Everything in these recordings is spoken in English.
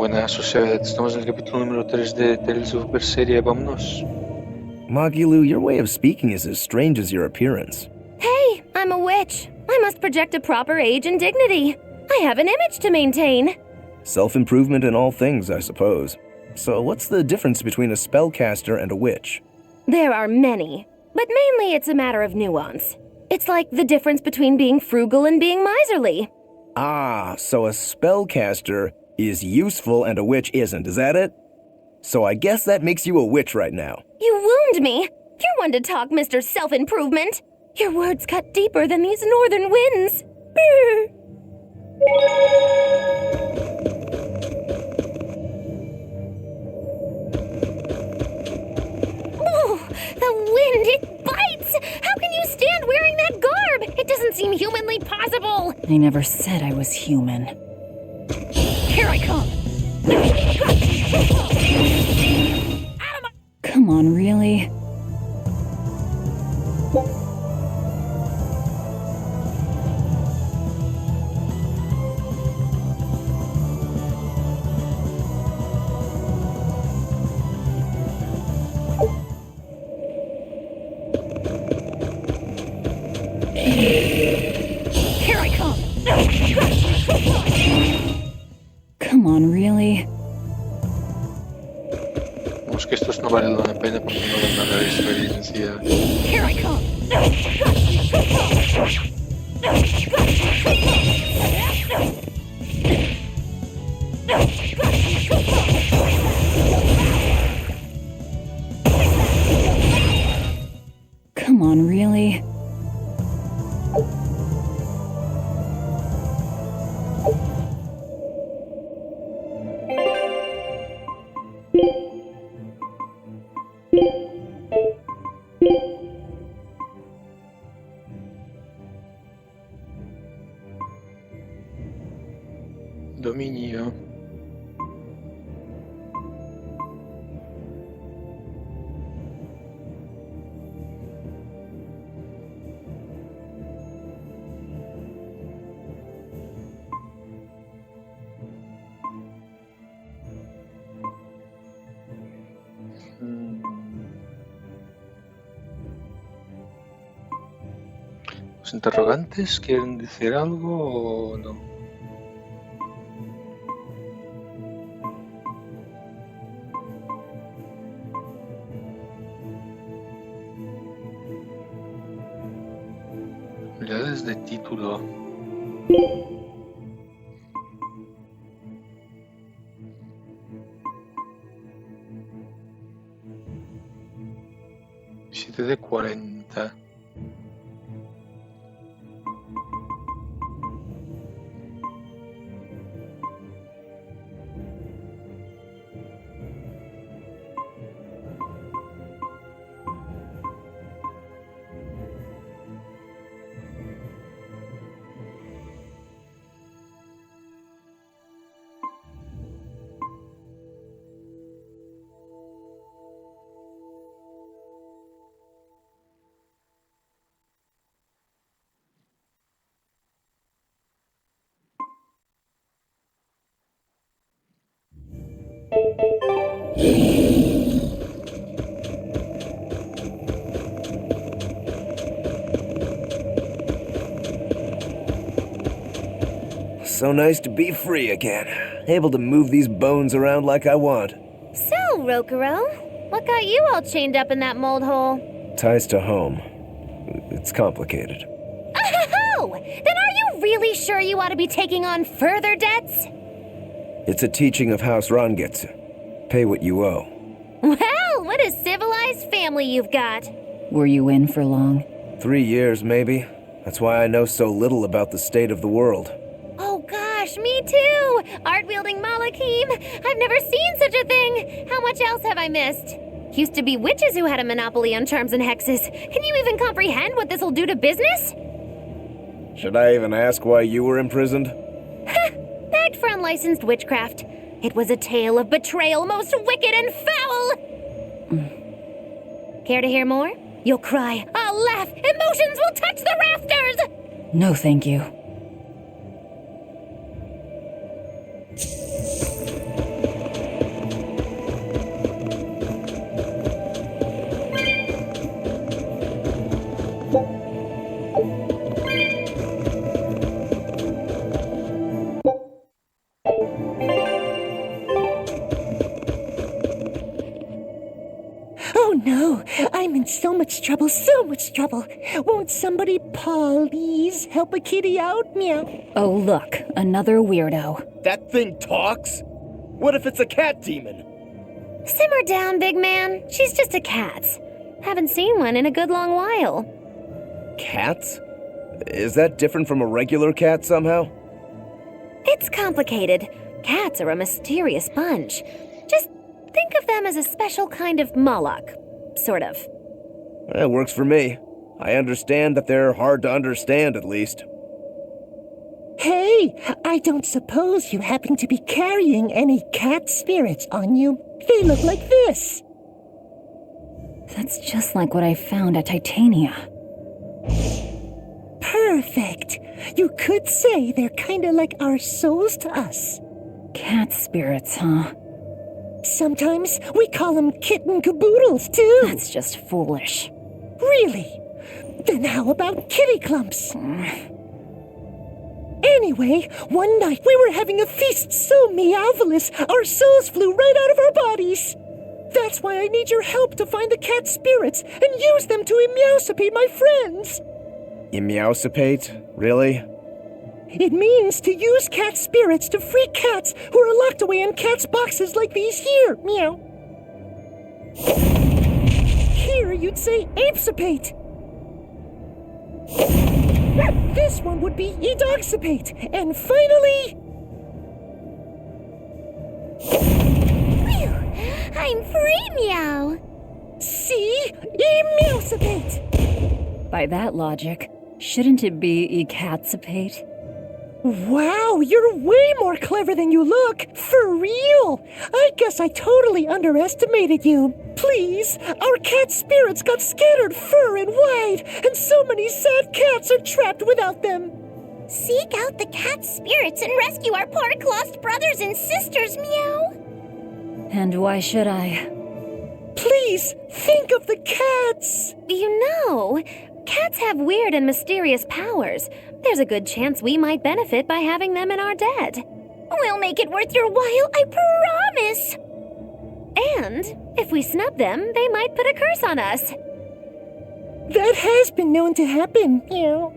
Buenas, o sea, estamos en el capítulo número 3 de Tales of Berseria, vámonos. Magilu, your way of speaking is as strange as your appearance. Hey, I'm a witch. I must project a proper age and dignity. I have an image to maintain. Self-improvement in all things, I suppose. So what's the difference between a spellcaster and a witch? There are many, but mainly it's a matter of nuance. It's like the difference between being frugal and being miserly. Ah, so a spellcaster is useful and a witch isn't, is that it? So I guess that makes you a witch right now. You wound me. You're one to talk, Mr. Self-Improvement. Your words cut deeper than these northern winds. Oh, the wind, it bites! How can you stand wearing that garb? It doesn't seem humanly possible. I never said I was human. Here I come! Come on, really? Here I come! Come on, really? Vamos, que estos no valen la pena porque no dan nada de experiencia. Here I come! Come on, really? Dominio. ¿Los interrogantes quieren decir algo o no? Habilidades de título. Siete de 40. So nice to be free again. Able to move these bones around like I want. So, Rokuro, what got you all chained up in that mold hole? Ties to home. It's complicated. Oh! Then are you really sure you ought to be taking on further debts? It's a teaching of House Rangetsu. Pay what you owe. Well, what a civilized family you've got. Were you in for long? 3 years, maybe. That's why I know so little about the state of the world. Oh gosh, me too! Art-wielding Malakim! I've never seen such a thing! How much else have I missed? Used to be witches who had a monopoly on charms and hexes. Can you even comprehend what this'll do to business? Should I even ask why you were imprisoned? Bagged for unlicensed witchcraft. It was a tale of betrayal most wicked and foul! Care to hear more? You'll cry, I'll laugh, emotions will touch the rafters! No, thank you. no, I'm in so much trouble, so much trouble. Won't somebody please help a kitty out? Meow. Oh, look, another weirdo. That thing talks? What if it's a cat demon? Simmer down, big man. She's just a cat. Haven't seen one in a good long while. Cats? Is that different from a regular cat somehow? It's complicated. Cats are a mysterious bunch. Just think of them as a special kind of Moloch. Sort of. That works for me. I understand that they're hard to understand, at least. Hey, I don't suppose you happen to be carrying any cat spirits on you. They look like this. That's just like what I found at Titania. Perfect. You could say they're kinda like our souls to us. Cat spirits, huh? Sometimes we call them kitten caboodles, too. That's just foolish. Really? Then how about kitty clumps? Anyway, one night we were having a feast so meowvelous, our souls flew right out of our bodies. That's why I need your help to find the cat spirits and use them to emeowsipate my friends. Emeowsipate? Really? It means to use cat spirits to free cats who are locked away in cats' boxes like these here. Meow. Here you'd say apesipate. This one would be edogsipate. And finally... Phew! I'm free, meow! See? Emeowsipate! By that logic, shouldn't it be ecatsipate? Wow, you're way more clever than you look. For real. I guess I totally underestimated you. Please, our cat spirits got scattered far and wide, and so many sad cats are trapped without them. Seek out the cat spirits and rescue our poor lost brothers and sisters, meow! And why should I? Please, think of the cats. You know, cats have weird and mysterious powers. There's a good chance we might benefit by having them in our dead. We'll make it worth your while, I promise! And if we snub them, they might put a curse on us. That has been known to happen, meow.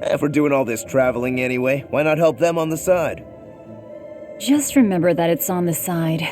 If we're doing all this traveling anyway, why not help them on the side? Just remember that it's on the side.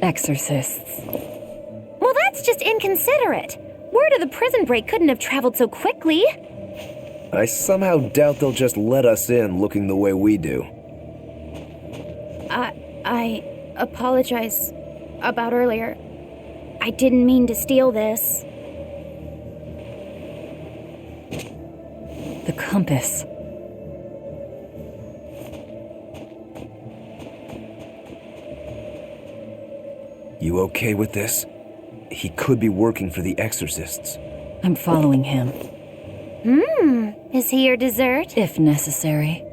Exorcists. Well, that's just inconsiderate. Word of the prison break couldn't have traveled so quickly. I somehow doubt they'll just let us in looking the way we do. I apologize about earlier. I didn't mean to steal this. The compass. You okay with this? He could be working for the exorcists. I'm following him, Is he your dessert? if necessary.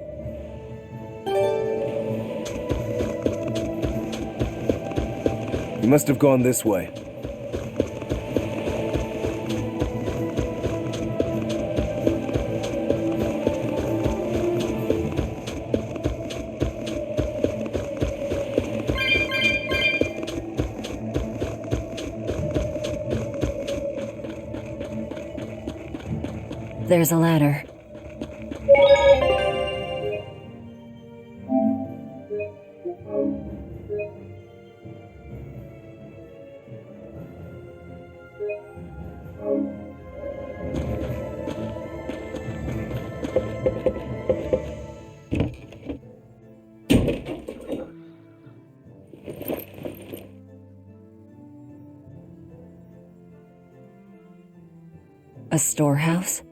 He must have gone this way. There's a ladder. A storehouse?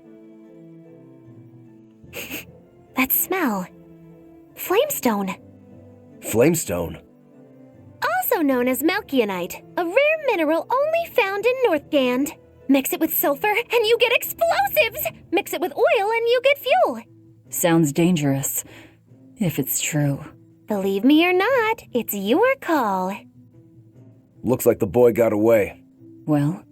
That smell. Flamestone. Flamestone. Also known as Melkionite, a rare mineral only found in Northgand. Mix it with sulfur and you get explosives! Mix it with oil and you get fuel! Sounds dangerous, if it's true. Believe me or not, it's your call. Looks like the boy got away. Well,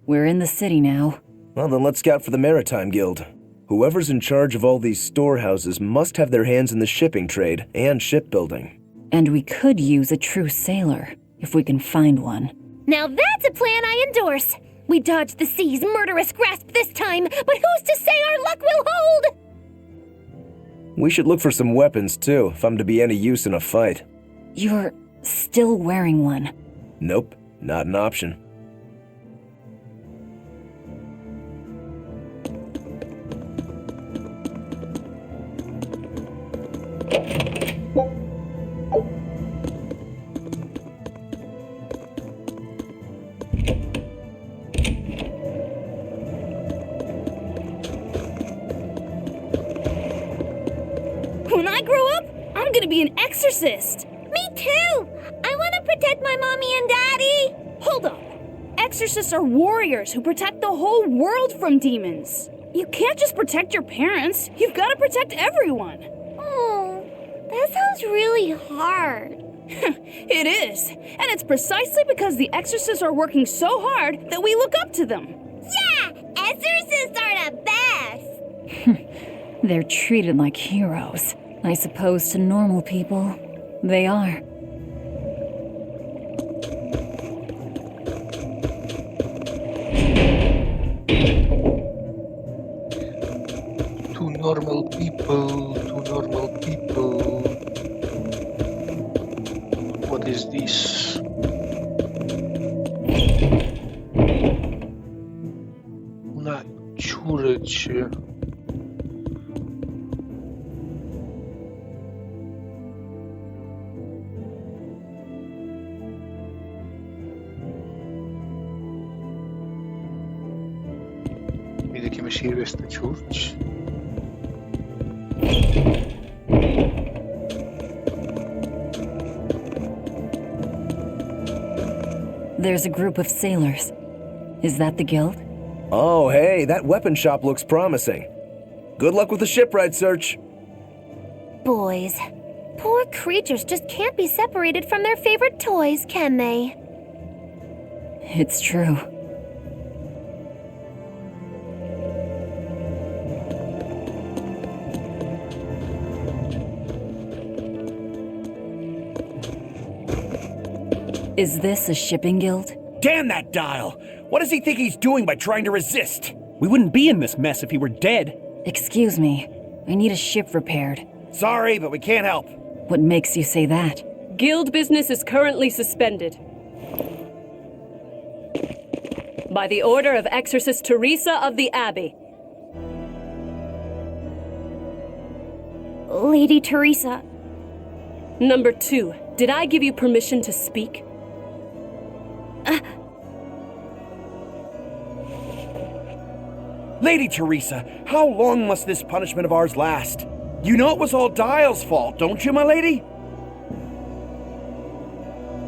we're in the city now. Well, then let's scout for the Maritime Guild. Whoever's in charge of all these storehouses must have their hands in the shipping trade and shipbuilding. And we could use a true sailor, if we can find one. Now that's a plan I endorse! We dodged the sea's murderous grasp this time, but who's to say our luck will hold? We should look for some weapons, too, if I'm to be any use in a fight. You're still wearing one. Nope, not an option. When I grow up, I'm gonna be an exorcist. Me too! I want to protect my mommy and daddy! Hold up. Exorcists are warriors who protect the whole world from demons. You can't just protect your parents. You've got to protect everyone. Oh, that sounds really hard. It is. And it's precisely because the exorcists are working so hard that we look up to them. Yeah! Exorcists are the best! They're treated like heroes. I suppose to normal people, they are. To normal people, to normal people. What is this? Una ciurece. ¿Y de qué me sirve esta church? There's a group of sailors. Is that the guild? Oh, hey, that weapon shop looks promising. Good luck with the shipwright search. Boys. Poor creatures just can't be separated from their favorite toys, can they? It's true. Is this a shipping guild? Damn that dial! What does he think he's doing by trying to resist? We wouldn't be in this mess if he were dead. Excuse me. I need a ship repaired. Sorry, but we can't help. What makes you say that? Guild business is currently suspended. By the order of Exorcist Teresa of the Abbey. Lady Teresa. Number 2, did I give you permission to speak? Lady Teresa, how long must this punishment of ours last? You know it was all Dial's fault, don't you, my lady?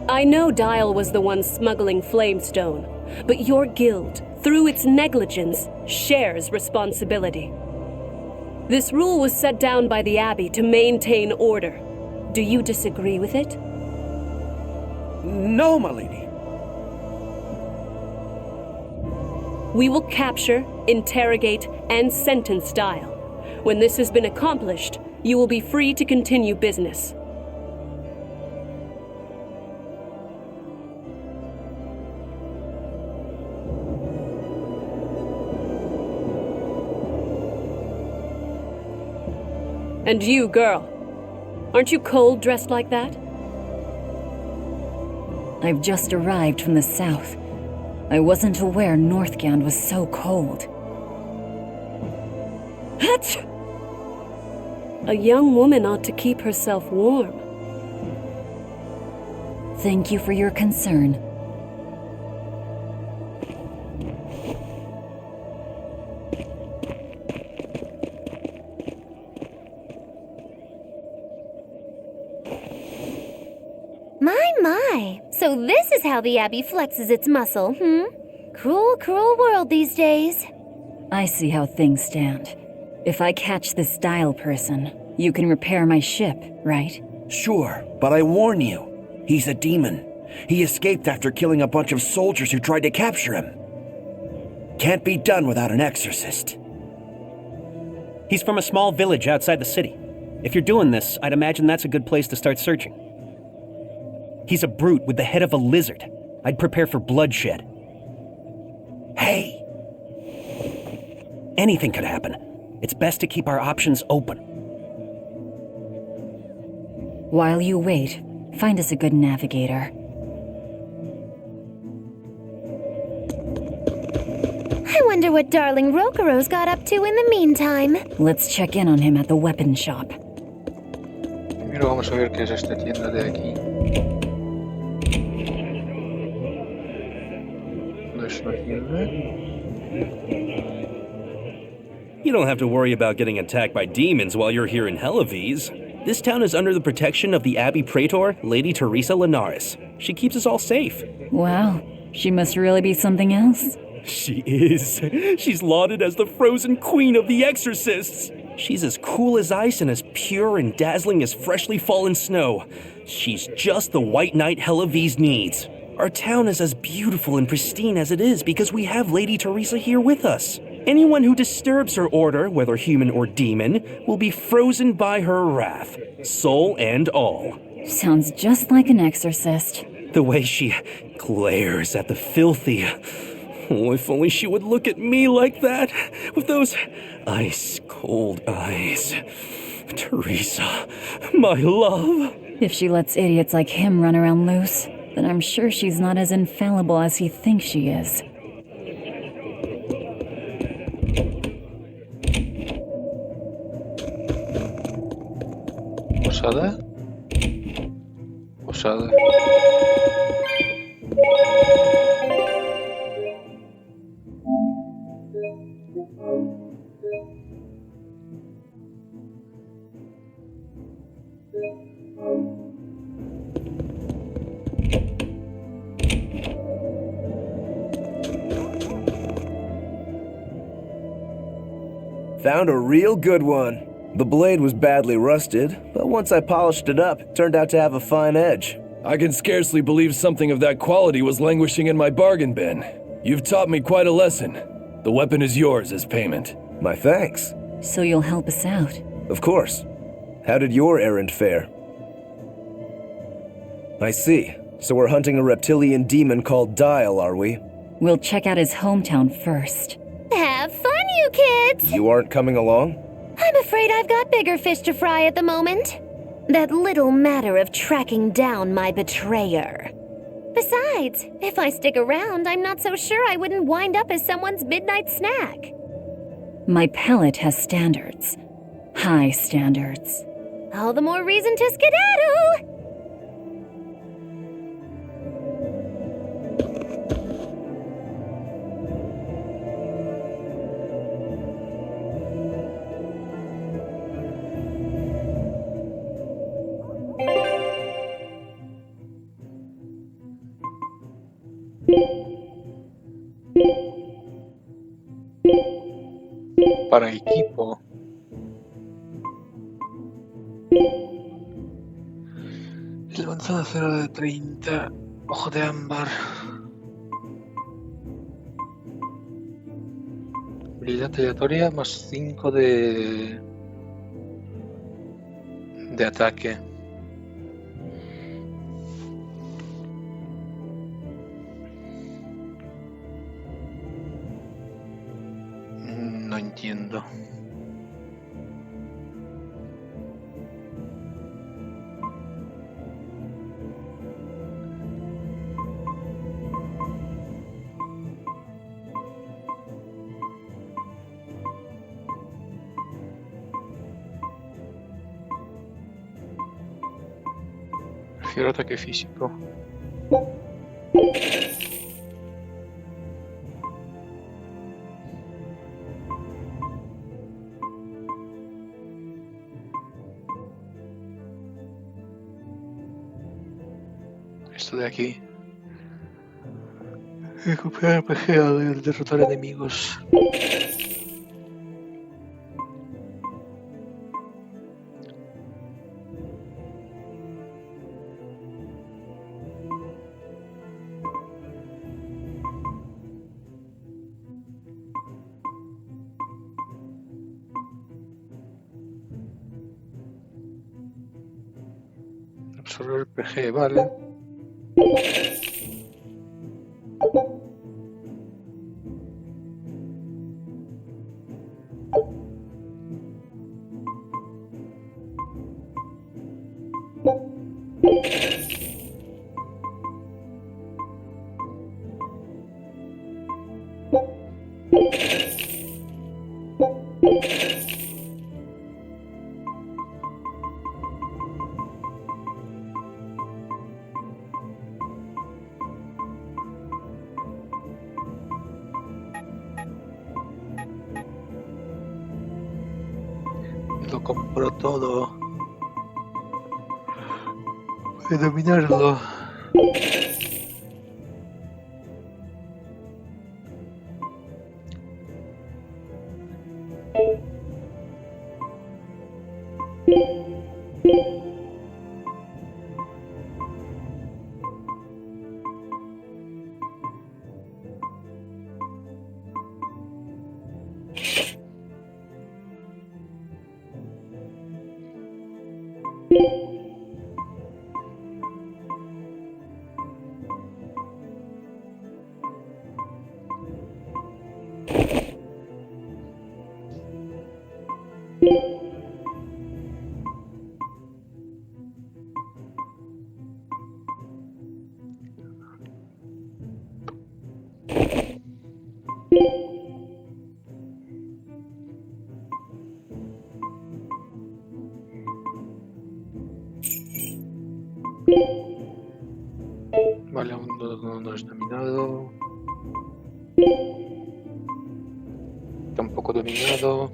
I know Dial was the one smuggling Flamestone, but your guild, through its negligence, shares responsibility. This rule was set down by the Abbey to maintain order. Do you disagree with it? No, my lady. We will capture, interrogate, and sentence Dial. When this has been accomplished, you will be free to continue business. And you, girl, aren't you cold dressed like that? I've just arrived from the south. I wasn't aware Northgand was so cold. What? A young woman ought to keep herself warm. Thank you for your concern. my. So this is how the Abbey flexes its muscle, hmm? Cruel, cruel world these days. I see how things stand. If I catch this Dial person, you can repair my ship, right? Sure, but I warn you, he's a demon. He escaped after killing a bunch of soldiers who tried to capture him. Can't be done without an exorcist. He's from a small village outside the city. If you're doing this, I'd imagine that's a good place to start searching. He's a brute with the head of a lizard. I'd prepare for bloodshed. Hey! Anything could happen. It's best to keep our options open. While you wait, find us a good navigator. I wonder what darling Rokuro's got up to in the meantime. Let's check in on him at the weapon shop. Primero vamos a ver qué es esta tienda de aquí. No es una tienda. You don't have to worry about getting attacked by demons while you're here in Helives. This town is under the protection of the Abbey Praetor, Lady Teresa Linares. She keeps us all safe. Wow, she must really be something else. She is. She's lauded as the frozen queen of the exorcists. She's as cool as ice and as pure and dazzling as freshly fallen snow. She's just the white knight Helives needs. Our town is as beautiful and pristine as it is because we have Lady Teresa here with us. Anyone who disturbs her order, whether human or demon, will be frozen by her wrath, soul and all. Sounds just like an exorcist. The way she glares at the filthy. Oh, if only she would look at me like that, with those ice-cold eyes. Teresa, my love. If she lets idiots like him run around loose, then I'm sure she's not as infallible as he thinks she is. Posada. Posada. Found a real good one. The blade was badly rusted, but once I polished it up, it turned out to have a fine edge. I can scarcely believe something of that quality was languishing in my bargain bin. You've taught me quite a lesson. The weapon is yours as payment. My thanks. So you'll help us out? Of course. How did your errand fare? I see. So we're hunting a reptilian demon called Dial, are we? We'll check out his hometown first. Have fun, you kids! You aren't coming along? I'm afraid I've got bigger fish to fry at the moment. That little matter of tracking down my betrayer. Besides, if I stick around, I'm not so sure I wouldn't wind up as someone's midnight snack. My pellet has standards. High standards. All the more reason to skedaddle! Para equipo. El avanzado 0 de 30. Ojo de ámbar. Habilidad aleatoria más 5 de ataque. No entiendo. Prefiero ataque físico. Esto de aquí. Recuperar PG al derrotar enemigos. Absorber PG, vale. Lo compro todo. Voy a dominarlo. Vale, aún no es dominado. Tampoco dominado.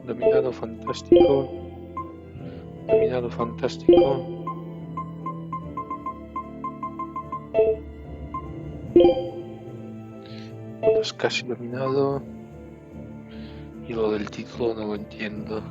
Dominado, fantástico. Dominado, fantástico. Pues casi dominado. Y lo del título no lo entiendo.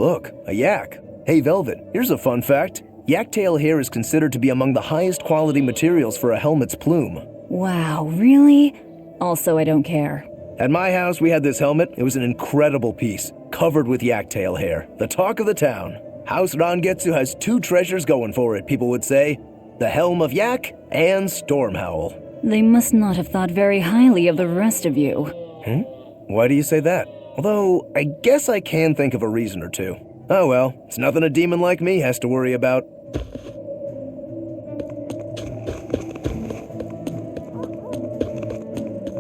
Look, a yak. Hey, Velvet, here's a fun fact. Yak tail hair is considered to be among the highest quality materials for a helmet's plume. Wow, really? Also, I don't care. At my house, we had this helmet. It was an incredible piece, covered with yak tail hair. The talk of the town. House Rangetsu has two treasures going for it, people would say. The Helm of Yak and Stormhowl. They must not have thought very highly of the rest of you. Why do you say that? Although, I guess I can think of a reason or two. Oh well, it's nothing a demon like me has to worry about.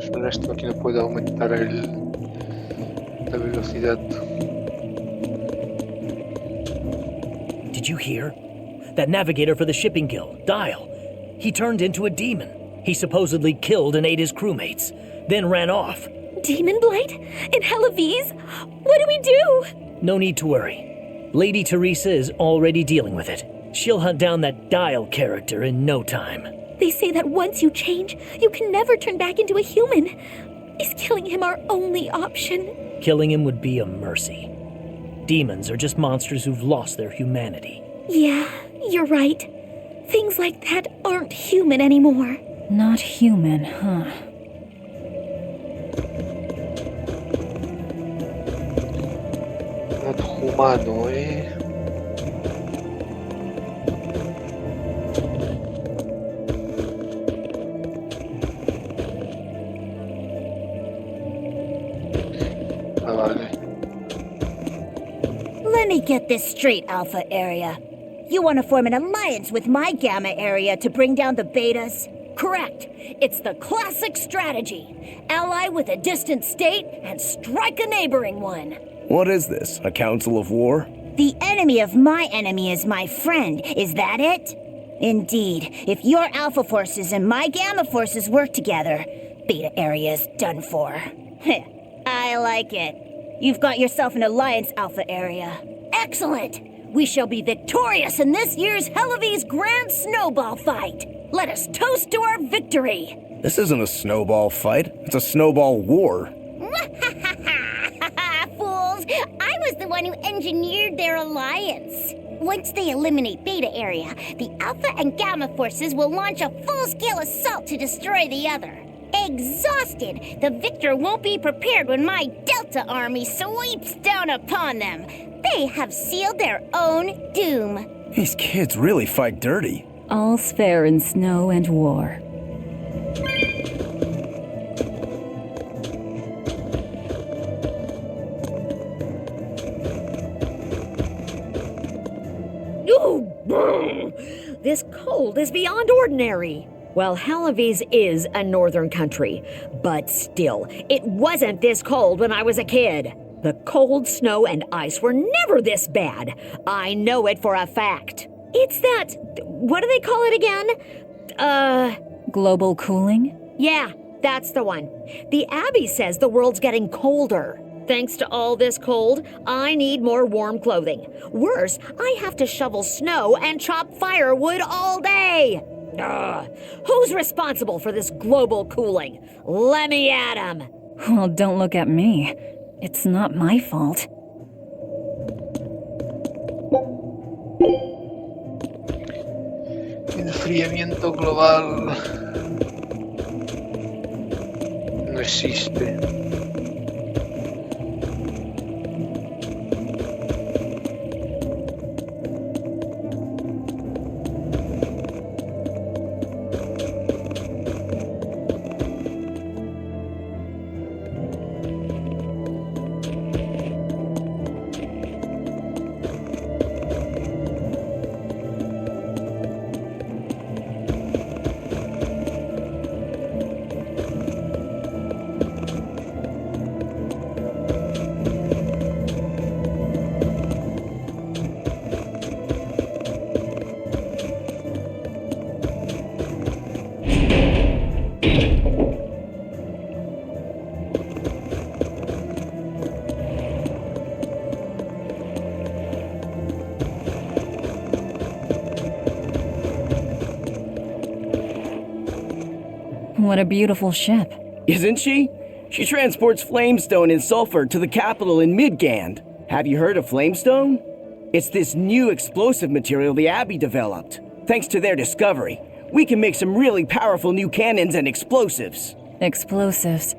Solo esto aquí no puedo aumentar la velocidad. Did you hear? That navigator for the shipping guild, Dial. He turned into a demon. He supposedly killed and ate his crewmates, then ran off. Demon Blight? In Helaviz? What do we do? No need to worry. Lady Teresa is already dealing with it. She'll hunt down that Dial character in no time. They say that once you change, you can never turn back into a human. Is killing him our only option? Killing him would be a mercy. Demons are just monsters who've lost their humanity. Yeah, you're right. Things like that aren't human anymore. Not human, huh? Not humano, eh? Let me get this straight, Alpha Area. You want to form an alliance with my Gamma area to bring down the Betas? Correct. It's the classic strategy. Ally with a distant state and strike a neighboring one. What is this, a council of war? The enemy of my enemy is my friend, is that it? Indeed, if your Alpha forces and my Gamma forces work together, Beta area is done for. I like it. You've got yourself an alliance, Alpha area. Excellent! We shall be victorious in this year's Helavi's Grand Snowball Fight. Let us toast to our victory. This isn't a snowball fight. It's a snowball war. Fools! I was the one who engineered their alliance. Once they eliminate Beta area, the Alpha and Gamma forces will launch a full-scale assault to destroy the other. Exhausted, the victor won't be prepared when my Delta army sweeps down upon them. They have sealed their own doom. These kids really fight dirty. All's fair in snow and war. This cold is beyond ordinary. Well, Halavis is a northern country, but still, it wasn't this cold when I was a kid. The cold, snow, and ice were never this bad. I know it for a fact. It's that... what do they call it again? Global cooling? Yeah, that's the one. The Abbey says the world's getting colder. Thanks to all this cold, I need more warm clothing. Worse, I have to shovel snow and chop firewood all day. Who's responsible for this global cooling? Let me at 'em. Well, don't look at me. It's not my fault. Enfriamiento global no existe. What a beautiful ship. Isn't she? She transports flamestone and sulfur to the capital in Midgand. Have you heard of flamestone? It's this new explosive material the Abbey developed. Thanks to their discovery, we can make some really powerful new cannons and explosives. Explosives.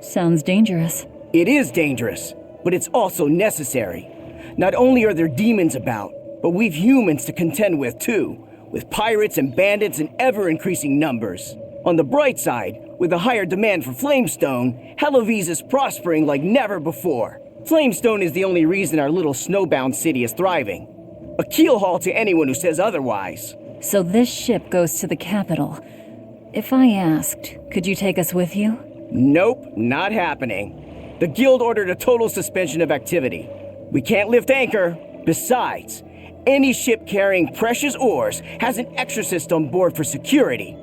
Sounds dangerous. It is dangerous, but it's also necessary. Not only are there demons about, but we've humans to contend with too, with pirates and bandits in ever-increasing numbers. On the bright side, with a higher demand for flamestone, Helavis is prospering like never before. Flamestone is the only reason our little snowbound city is thriving. A keelhaul to anyone who says otherwise. So this ship goes to the capital. If I asked, could you take us with you? Nope, not happening. The guild ordered a total suspension of activity. We can't lift anchor. Besides, any ship carrying precious ores has an exorcist on board for security.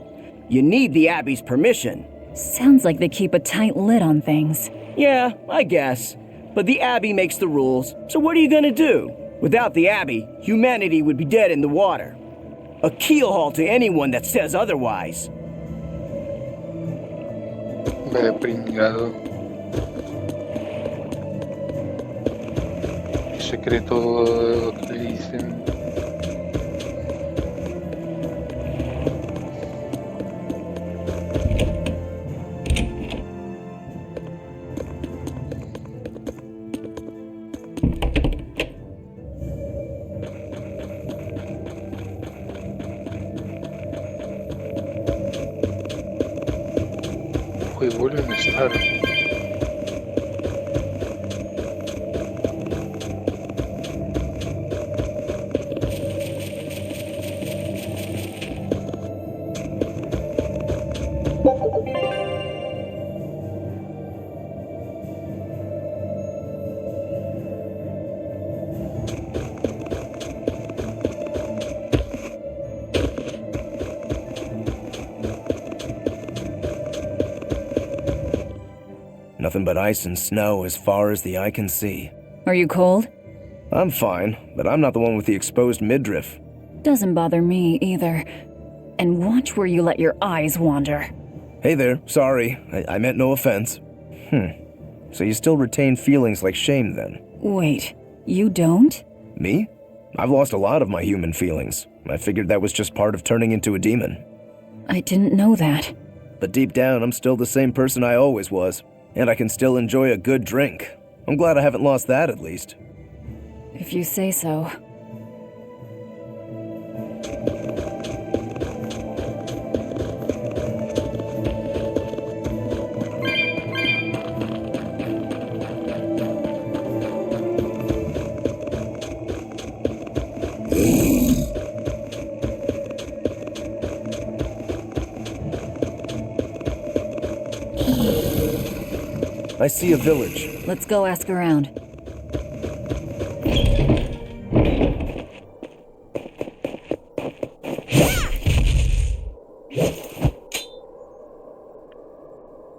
You need the Abbey's permission. Sounds like they keep a tight lid on things. Yeah, I guess. But the Abbey makes the rules, so what are you gonna do? Without the Abbey, humanity would be dead in the water. A keelhaul to anyone that says otherwise. Me he pringado. Se cree todo lo que le dicen. Pues vuelven a estar. nothing but ice and snow as far as the eye can see. Are you cold? I'm fine, but I'm not the one with the exposed midriff. Doesn't bother me either. And watch where you let your eyes wander. Hey there, sorry. I meant no offense. So you still retain feelings like shame then? Wait, you don't? Me? I've lost a lot of my human feelings. I figured that was just part of turning into a demon. I didn't know that. But deep down, I'm still the same person I always was. And I can still enjoy a good drink. I'm glad I haven't lost that at least. If you say so. I see a village. Let's go ask around.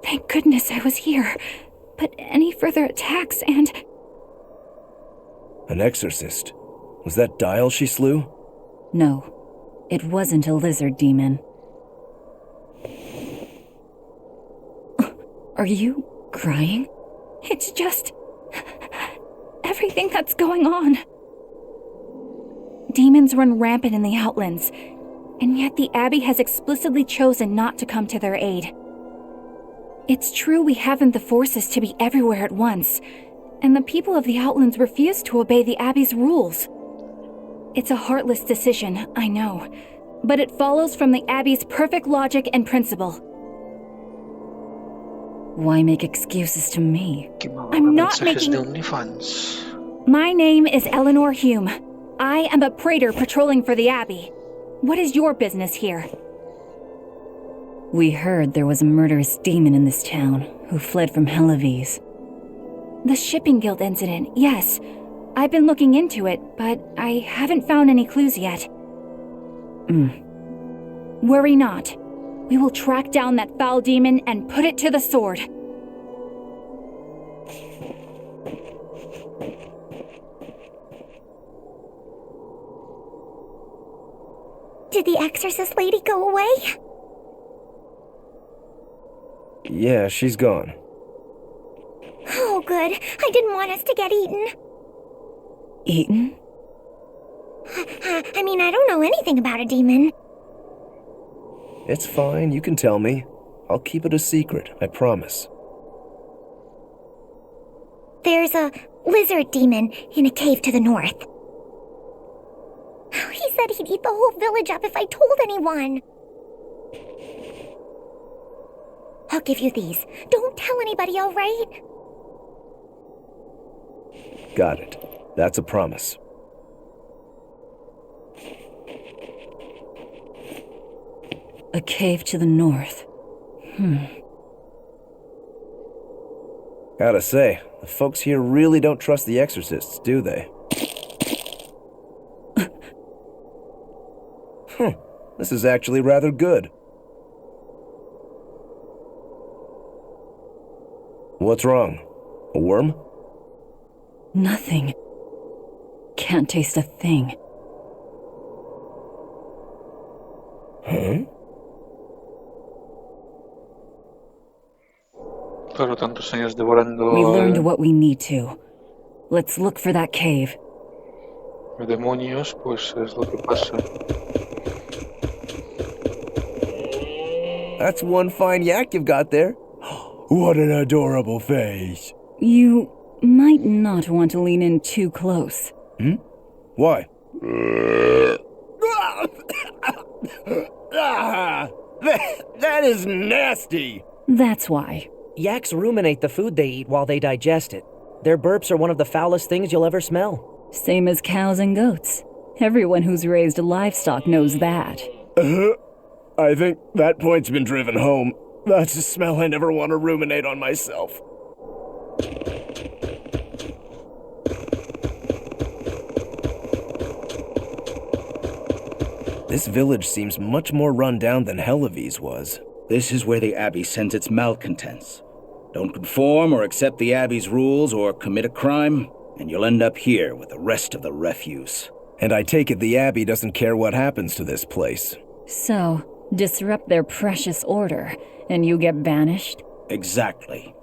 Thank goodness I was here. But any further attacks and... An exorcist. Was that Dial she slew? No, it wasn't a lizard demon. Are you crying? It's just... everything that's going on. Demons run rampant in the Outlands, and yet the Abbey has explicitly chosen not to come to their aid. It's true we haven't the forces to be everywhere at once, and the people of the Outlands refuse to obey the Abbey's rules. It's a heartless decision, I know, but it follows from the Abbey's perfect logic and principle. Why make excuses to me? I'm not making... My name is Eleanor Hume. I am a praetor patrolling for the Abbey. What is your business here? We heard there was a murderous demon in this town who fled from Helavis. The Shipping Guild incident, yes. I've been looking into it, but I haven't found any clues yet. Worry not. We will track down that foul demon and put it to the sword. Did the exorcist lady go away? Yeah, she's gone. Oh, good. I didn't want us to get eaten. Eaten? I mean, I don't know anything about a demon. It's fine, you can tell me. I'll keep it a secret, I promise. There's a lizard demon in a cave to the north. He said he'd eat the whole village up if I told anyone. I'll give you these. Don't tell anybody, all right? Got it. That's a promise. A cave to the north. Gotta say, the folks here really don't trust the exorcists, do they? This is actually rather good. What's wrong? A worm? Nothing. Can't taste a thing. Huh? Claro, tantos años devorando We learned what we need to. Let's look for that cave. demonios, pues es lo que pasa. That's one fine yak you've got there. What an adorable face. You might not want to lean in too close. Why? That is nasty. That's why. Yaks ruminate the food they eat while they digest it. Their burps are one of the foulest things you'll ever smell. Same as cows and goats. Everyone who's raised livestock knows that. I think that point's been driven home. That's a smell I never want to ruminate on myself. This village seems much more run down than Helavis was. This is where the Abbey sends its malcontents. Don't conform or accept the Abbey's rules or commit a crime, and you'll end up here with the rest of the refuse. And I take it the Abbey doesn't care what happens to this place. So, disrupt their precious order, and you get banished? Exactly.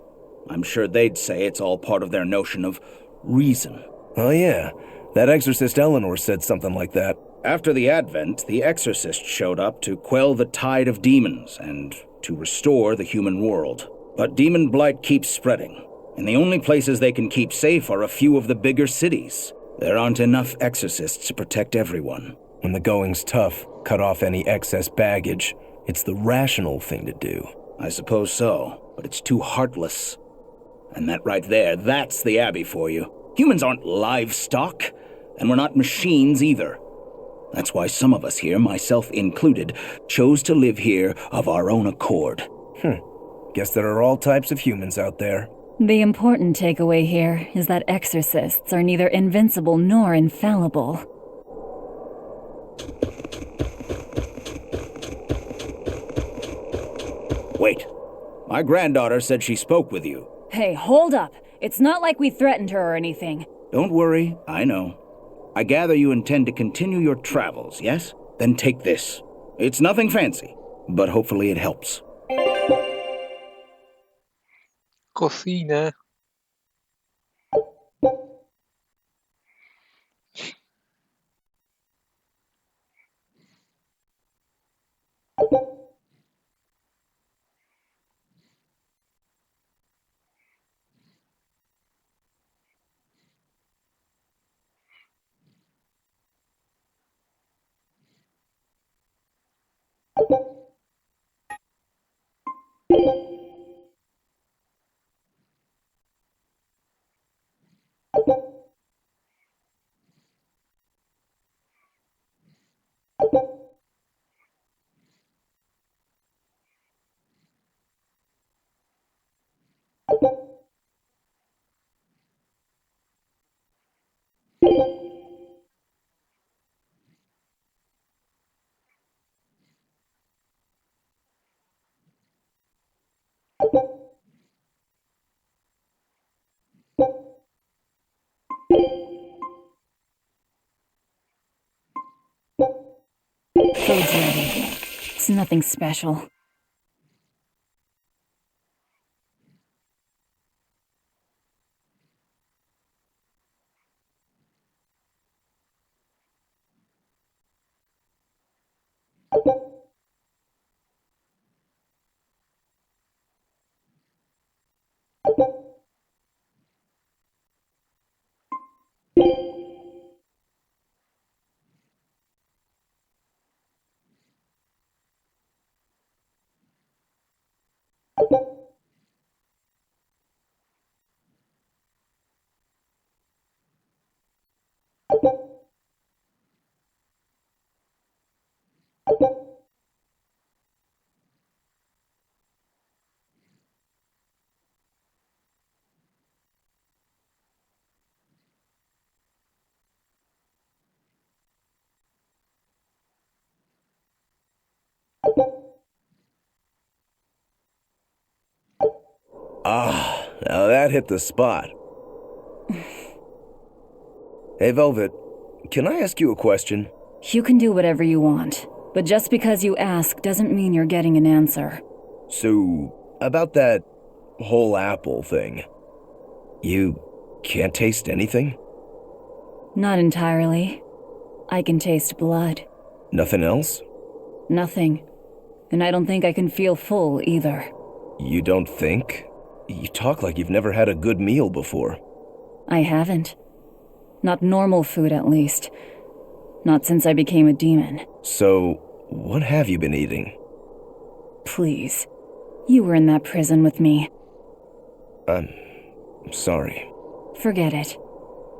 I'm sure they'd say it's all part of their notion of reason. Oh yeah, that exorcist Eleanor said something like that. After the Advent, the exorcist showed up to quell the tide of demons and to restore the human world. But demon blight keeps spreading, and the only places they can keep safe are a few of the bigger cities. There aren't enough exorcists to protect everyone. When the going's tough, cut off any excess baggage. It's the rational thing to do. I suppose so, but it's too heartless. And that right there, that's the Abbey for you. Humans aren't livestock, and we're not machines either. That's why some of us here, myself included, chose to live here of our own accord. Guess there are all types of humans out there. The important takeaway here is that exorcists are neither invincible nor infallible. Wait. My granddaughter said she spoke with you. Hey, hold up. It's not like we threatened her or anything. Don't worry, I know. I gather you intend to continue your travels, yes? Then take this. It's nothing fancy, but hopefully it helps. Cocina. Food's ready. It's nothing special. Ah, now that hit the spot. Hey, Velvet, can I ask you a question? You can do whatever you want, but just because you ask doesn't mean you're getting an answer. So, about that whole apple thing, you can't taste anything? Not entirely. I can taste blood. Nothing else? Nothing. And I don't think I can feel full either. You don't think? You talk like you've never had a good meal before. I haven't. Not normal food, at least. Not since I became a demon. So, what have you been eating? Please. You were in that prison with me. I'm sorry. Forget it.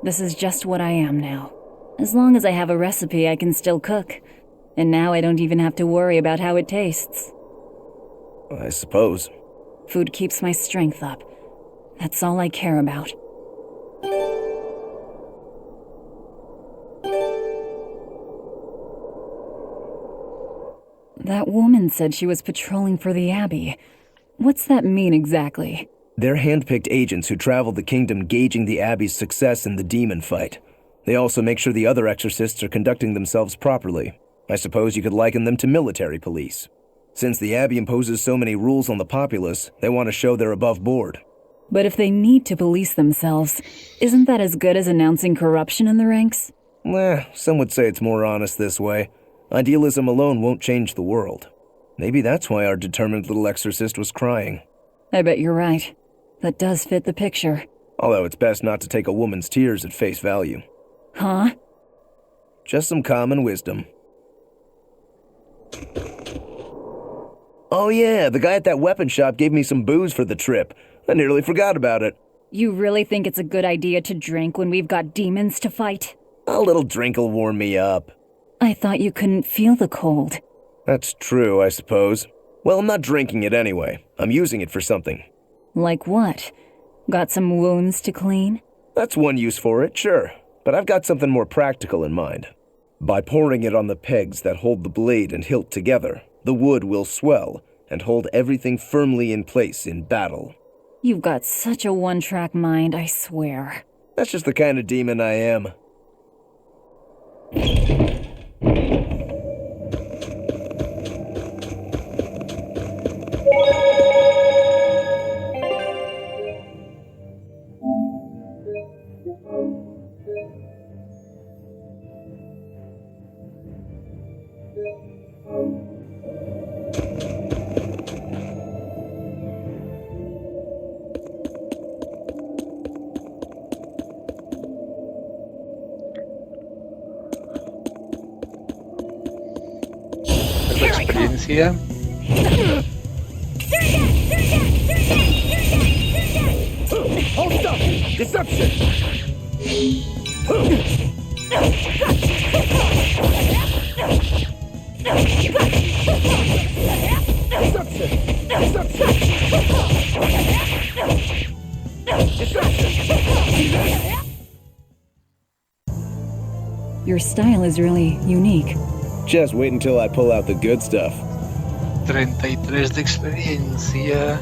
This is just what I am now. As long as I have a recipe, I can still cook. And now I don't even have to worry about how it tastes. I suppose. Food keeps my strength up. That's all I care about. That woman said she was patrolling for the Abbey. What's that mean exactly? They're hand-picked agents who traveled the kingdom gauging the Abbey's success in the demon fight. They also make sure the other exorcists are conducting themselves properly. I suppose you could liken them to military police. Since the Abbey imposes so many rules on the populace, they want to show they're above board. But if they need to police themselves, isn't that as good as announcing corruption in the ranks? Some would say it's more honest this way. Idealism alone won't change the world. Maybe that's why our determined little exorcist was crying. I bet you're right. That does fit the picture. Although it's best not to take a woman's tears at face value. Huh? Just some common wisdom. Oh yeah, the guy at that weapon shop gave me some booze for the trip. I nearly forgot about it. You really think it's a good idea to drink when we've got demons to fight? A little drink'll warm me up. I thought you couldn't feel the cold. That's true, I suppose. Well, I'm not drinking it anyway. I'm using it for something. Like what? Got some wounds to clean? That's one use for it, sure. But I've got something more practical in mind. By pouring it on the pegs that hold the blade and hilt together, the wood will swell and hold everything firmly in place in battle. You've got such a one-track mind, I swear. That's just the kind of demon I am. Experiencia. Hold up! Deception! Your style is really unique. Just wait until I pull out the good stuff. 33 de experiencia.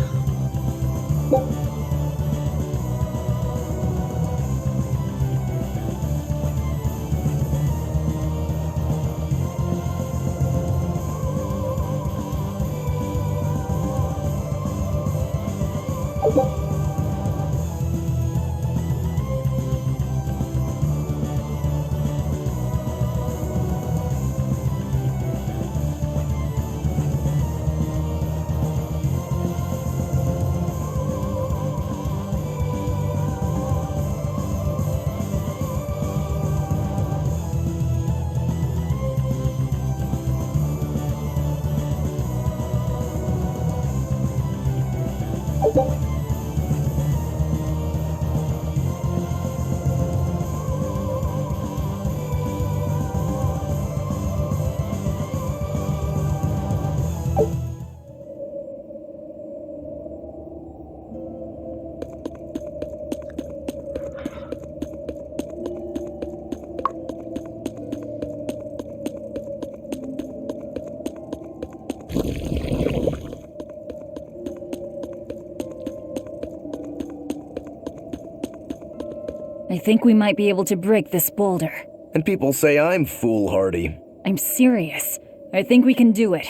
I think we might be able to break this boulder. And people say I'm foolhardy. I'm serious. I think we can do it.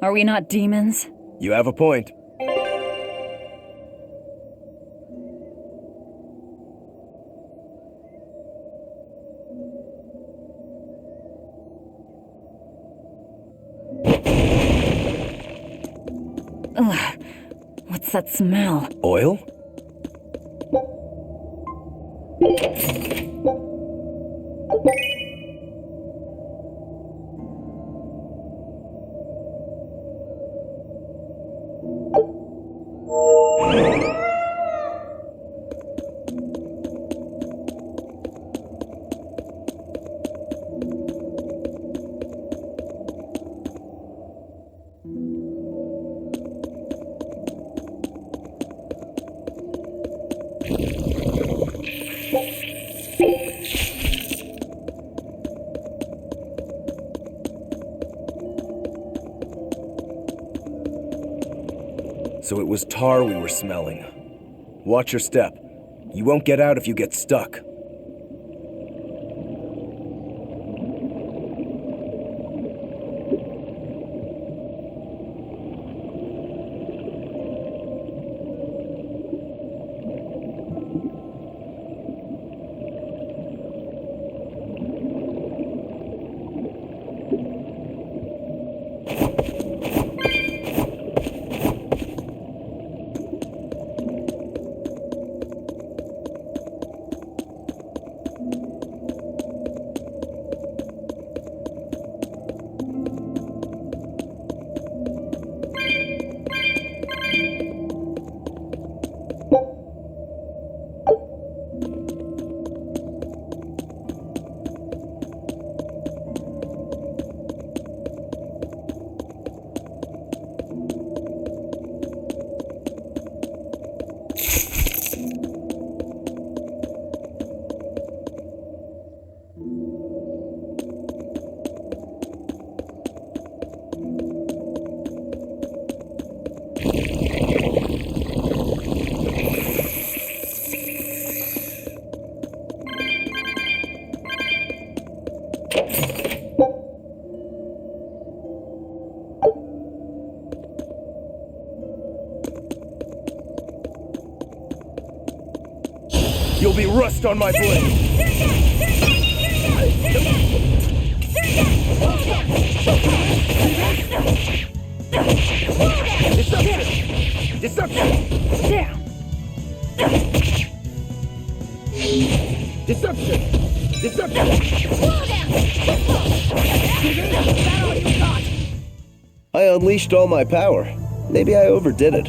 Are we not demons? You have a point. Ugh. What's that smell? Oil? So it was tar we were smelling. Watch your step. You won't get out if you get stuck. You'll be rust on my blade! Deception! Deception! Deception! Deception! I unleashed all my power. Maybe I overdid it.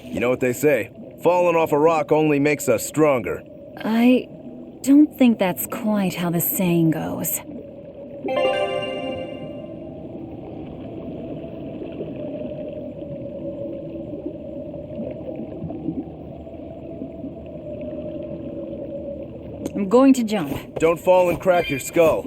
You know what they say, falling off a rock only makes us stronger. I don't think that's quite how the saying goes. I'm going to jump. Don't fall and crack your skull.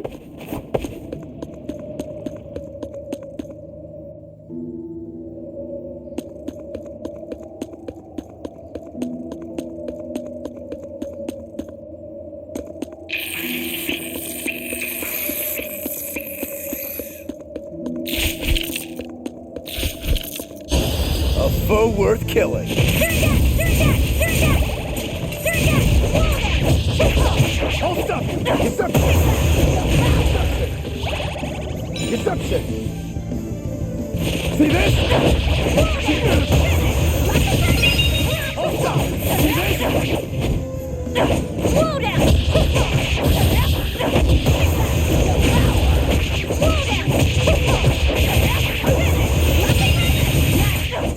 A foe worth killing. Hold up! Deception! Deception! See this? Hold up! See this? Slow down!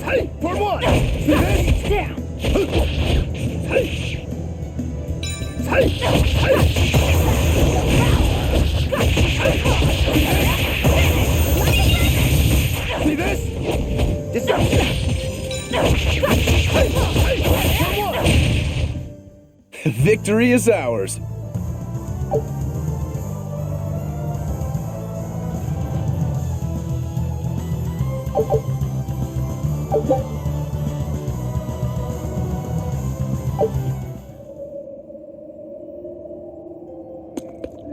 Hey, for one! See this? Down! Hey! Hey! Hey! See this? Deception! Hey! Hey! For one! Victory is ours.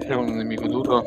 Era un nemico duro.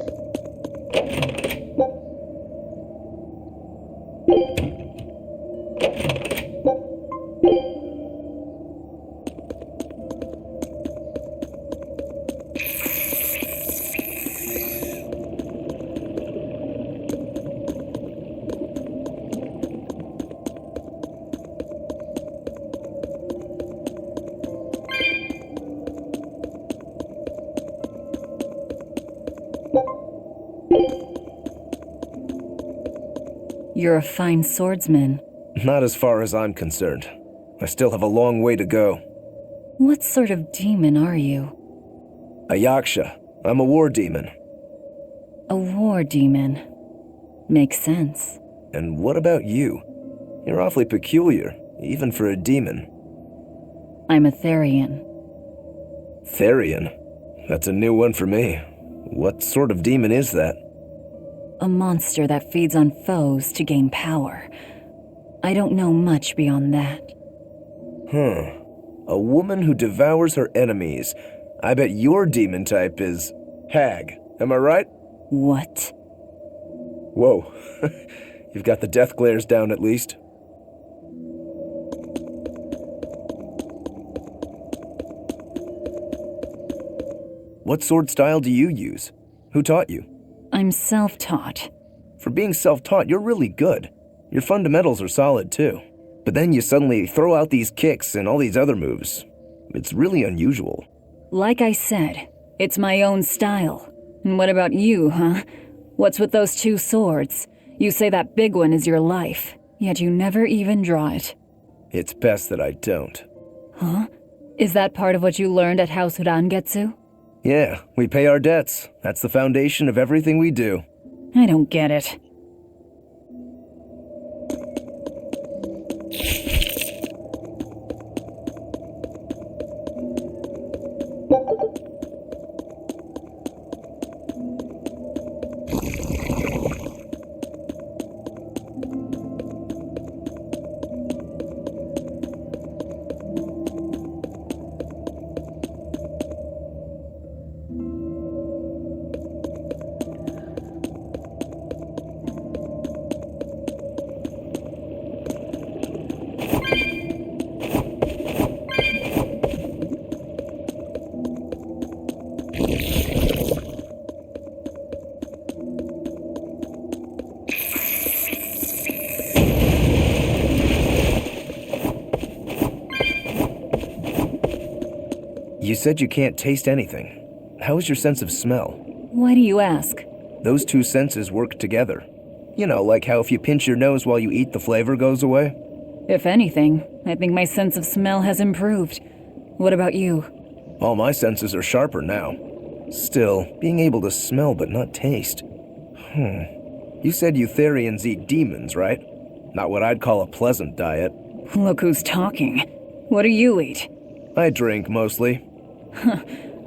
You're a fine swordsman. Not as far as I'm concerned. I still have a long way to go. What sort of demon are you? A Yaksha. I'm a war demon. A war demon. Makes sense. And what about you? You're awfully peculiar, even for a demon. I'm a Therian. Therian? That's a new one for me. What sort of demon is that? A monster that feeds on foes to gain power. I don't know much beyond that. A woman who devours her enemies. I bet your demon type is hag. Am I right? What? Whoa. You've got the death glares down at least. What sword style do you use? Who taught you? I'm self-taught. For being self-taught, you're really good. Your fundamentals are solid too. But then you suddenly throw out these kicks and all these other moves. It's really unusual. Like I said, it's my own style. And what about you, huh? What's with those two swords? You say that big one is your life, yet you never even draw it. It's best that I don't. Huh? Is that part of what you learned at House Rangetsu? Yeah, we pay our debts. That's the foundation of everything we do. I don't get it. You said you can't taste anything. How is your sense of smell? Why do you ask? Those two senses work together. You know, like how if you pinch your nose while you eat, the flavor goes away? If anything, I think my sense of smell has improved. What about you? All my senses are sharper now. Still, being able to smell but not taste. You said you Therians eat demons, right? Not what I'd call a pleasant diet. Look who's talking. What do you eat? I drink, mostly.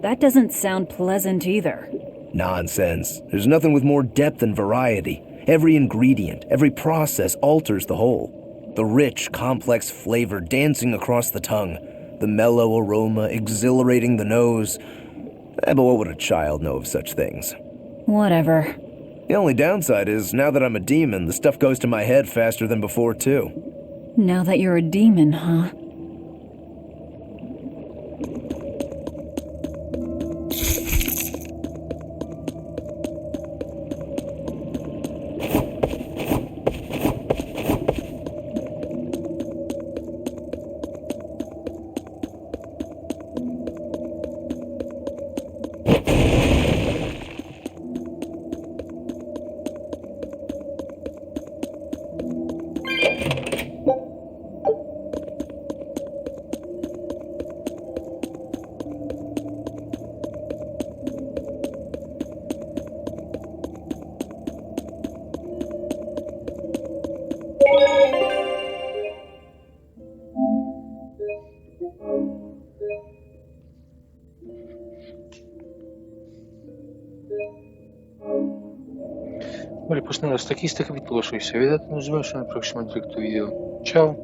That doesn't sound pleasant either. Nonsense. There's nothing with more depth and variety. Every ingredient, every process alters the whole. The rich, complex flavor dancing across the tongue. The mellow aroma exhilarating the nose. But what would a child know of such things? Whatever. The only downside is, now that I'm a demon, the stuff goes to my head faster than before, too. Now that you're a demon, huh? Добре, почнемо з таких відголошуюся. Віддати не зменшено проксимально відео. Чао!